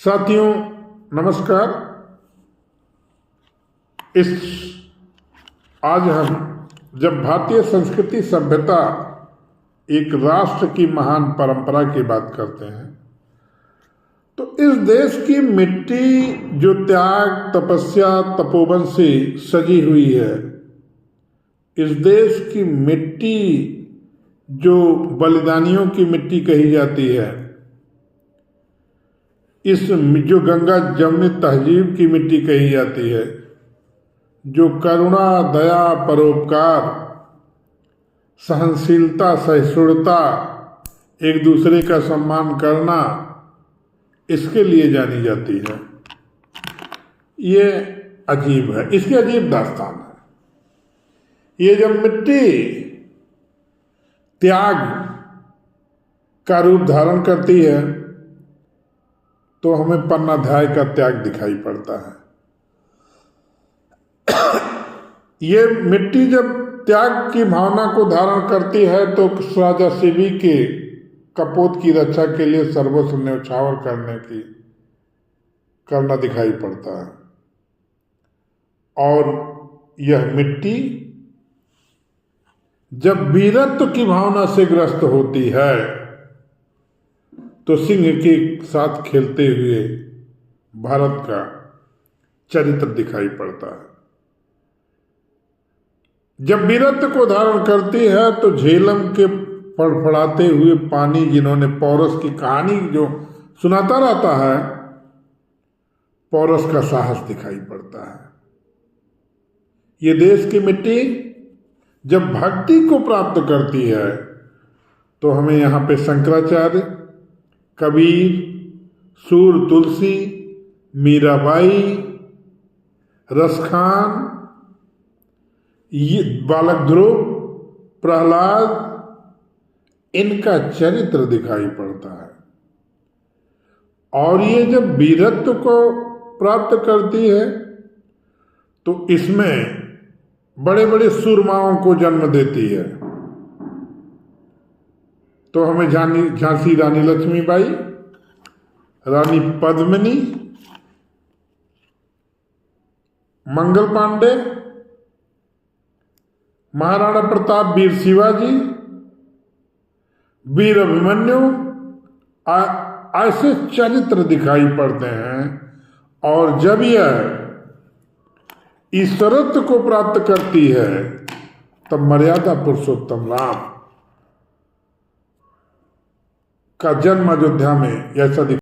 साथियों नमस्कार। आज हम जब भारतीय संस्कृति सभ्यता एक राष्ट्र की महान परंपरा की बात करते हैं तो इस देश की मिट्टी जो त्याग तपस्या तपोवन से सजी हुई है, इस देश की मिट्टी जो बलिदानियों की मिट्टी कही जाती है, इस जो गंगा जमुनी तहजीब की मिट्टी कही जाती है, जो करुणा दया परोपकार सहनशीलता सहिष्णुता एक दूसरे का सम्मान करना इसके लिए जानी जाती है, ये अजीब है। इसकी अजीब दास्तान है। ये जब मिट्टी त्याग का रूप धारण करती है तो हमें पन्नाध्याय का त्याग दिखाई पड़ता है। ये मिट्टी जब त्याग की भावना को धारण करती है तो राजा शिवी के कपोत की रक्षा के लिए सर्वस्व न्यौछावर करना दिखाई पड़ता है। और यह मिट्टी जब वीरत्व की भावना से ग्रस्त होती है तो सिंह के साथ खेलते हुए भारत का चरित्र दिखाई पड़ता है। जब वीरत्व को धारण करती है तो झेलम के फड़फड़ाते हुए पानी, जिन्होंने पौरस की कहानी जो सुनाता रहता है, पौरस का साहस दिखाई पड़ता है। ये देश की मिट्टी जब भक्ति को प्राप्त करती है तो हमें यहाँ पे शंकराचार्य, कबीर, सूर तुलसी, मीराबाई, रसखान, ये बालक ध्रुव, प्रहलाद, इनका चरित्र दिखाई पड़ता है। और ये जब वीरत्व को प्राप्त करती है तो इसमें बड़े बड़े सूरमाओं को जन्म देती है। तो हमें झांसी रानी लक्ष्मीबाई, रानी पद्मिनी, मंगल पांडे, महाराणा प्रताप, वीर शिवाजी, वीर अभिमन्यु, ऐसे चरित्र दिखाई पड़ते हैं। और जब यह ईश्वरत्व को प्राप्त करती है तब मर्यादा पुरुषोत्तम राम का जन्म अयोध्या में ऐसा